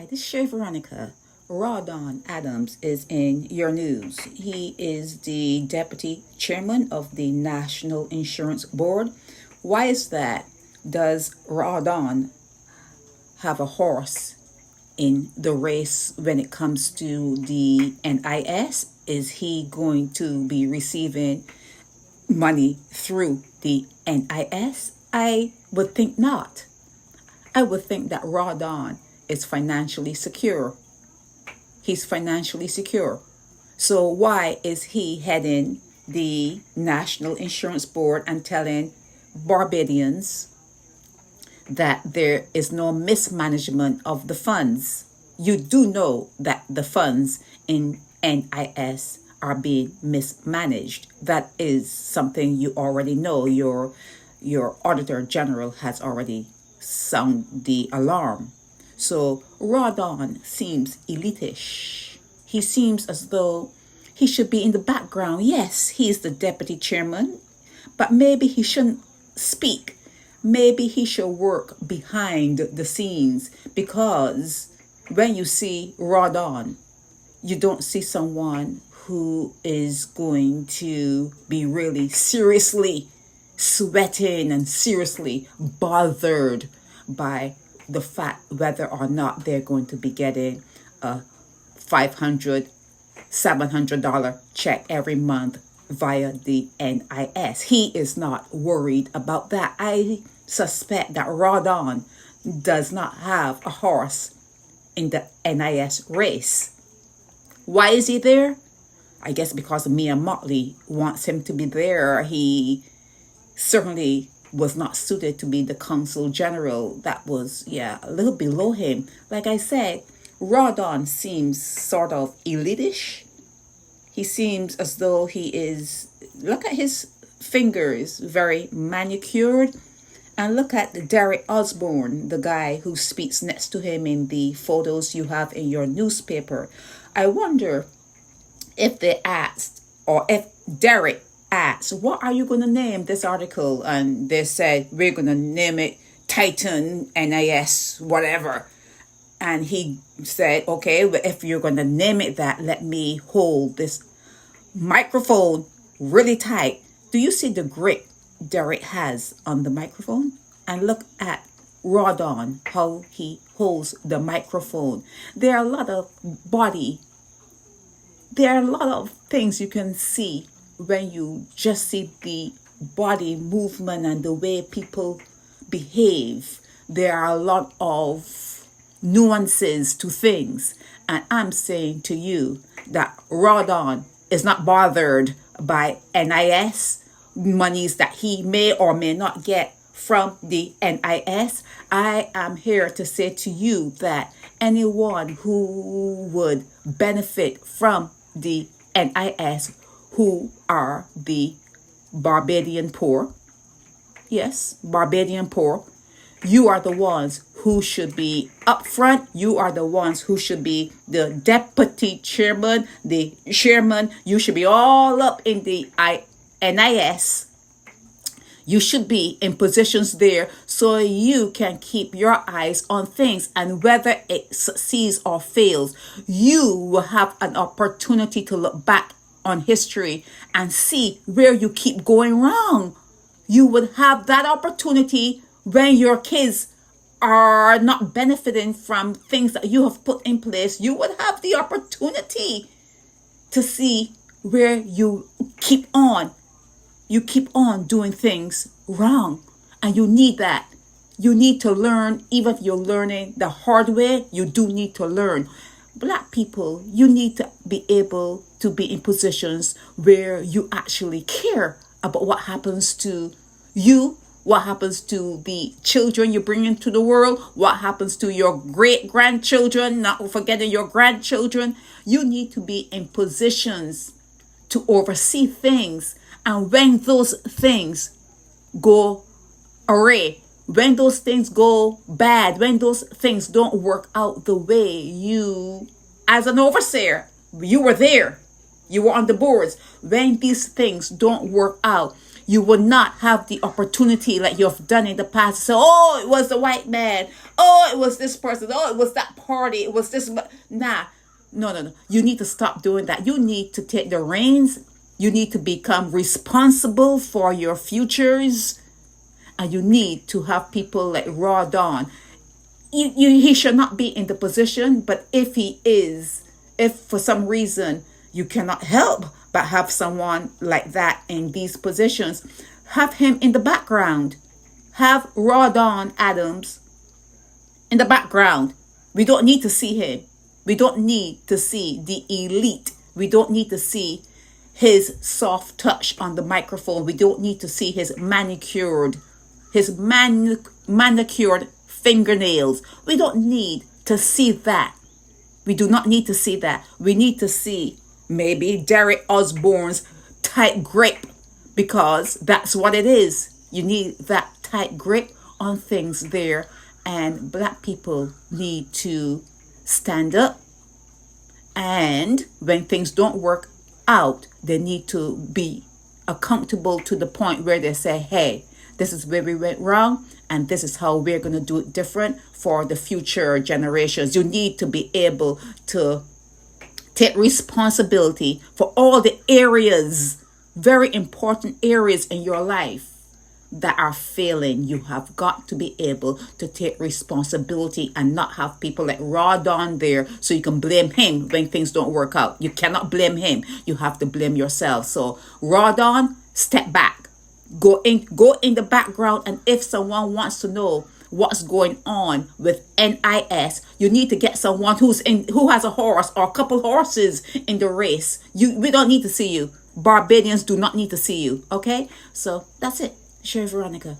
Hi, this is Shay Veronica. Rawdon Adams is in your news. He is the deputy chairman of the National Insurance Board. Why is that? Does Rawdon have a horse in the race when it comes to the NIS? Is he going to be receiving money through the NIS? I would think not. I would think that Rawdon is financially secure. He's financially secure. So why is he heading the National Insurance Board and telling Barbadians that there is no mismanagement of the funds? You do know that the funds in NIS are being mismanaged. That is something you already know. Your Auditor General has already sounded the alarm. So Rawdon seems elitish. He seems as though he should be in the background. Yes, he's the deputy chairman, but maybe he shouldn't speak. Maybe he should work behind the scenes, because when you see Rawdon, you don't see someone who is going to be really seriously sweating and seriously bothered by the fact whether or not they're going to be getting a $500, $700 check every month via the NIS. He is not worried about that. I suspect that Rawdon does not have a horse in the NIS race. Why is he there? I guess because Mia Motley wants him to be there. He certainly was not suited to be the consul general. That was, a little below him. Like I said, Rawdon seems sort of elitish. He seems as though he is, look at his fingers, very manicured. And look at Derek Osborne, the guy who speaks next to him in the photos you have in your newspaper. I wonder if they asked, or if Derek asked, what are you going to name this article? And they said, we're going to name it Titan NIS, whatever. And he said, okay, well, if you're going to name it that, let me hold this microphone really tight. Do you see the grip Derek has on the microphone? And look at Rawdon, how he holds the microphone. There are a lot of things you can see when you just see the body movement and the way people behave. There are a lot of nuances to things. And I'm saying to you that Rawdon is not bothered by NIS monies that he may or may not get from the NIS. I am here to say to you that anyone who would benefit from the NIS, who are the Barbadian poor, yes, Barbadian poor, you are the ones who should be up front. You are the ones who should be the deputy chairman, the chairman. You should be all up in the NIS. You should be in positions there so you can keep your eyes on things, and whether it succeeds or fails, you will have an opportunity to look back on history and see where you keep going wrong. You would have that opportunity when your kids are not benefiting from things that you have put in place. You would have the opportunity to see where you keep on doing things wrong. And you need that. You need to learn. Even if you're learning the hard way, you do need to learn. Black people, you need to be able to be in positions where you actually care about what happens to you, what happens to the children you bring into the world, what happens to your great-grandchildren, not forgetting your grandchildren. You need to be in positions to oversee things. And when those things go awry, when those things go bad, when those things don't work out the way you, as an overseer, you were there, you were on the boards. When these things don't work out, You will not have the opportunity like you've done in the past to say, oh, it was the white man. Oh, it was this person. Oh, it was that party. It was this. Nah, no. You need to stop doing that. You need to take the reins. You need to become responsible for your futures. And you need to have people like Rawdon. He should not be in the position, but if he is, if for some reason you cannot help but have someone like that in these positions, have him in the background. Have Rawdon Adams in the background. We don't need to see him. We don't need to see the elite. We don't need to see his soft touch on the microphone. We don't need to see his manicured fingernails. We don't need to see that. We do not need to see that. We need to see maybe Derek Osborne's tight grip, because that's what it is. You need that tight grip on things there, and black people need to stand up, and when things don't work out, they need to be accountable to the point where they say, hey, this is where we went wrong, and this is how we're going to do it different for the future generations. You need to be able to take responsibility for all the areas, very important areas in your life that are failing. You have got to be able to take responsibility and not have people like Rawdon there so you can blame him when things don't work out. You cannot blame him. You have to blame yourself. So Rawdon, step back. Go in the background, and if someone wants to know what's going on with NIS, you need to get someone who has a horse or a couple horses in the race. We don't need to see you. Barbadians do not need to see you. Okay? So that's it. Share Veronica.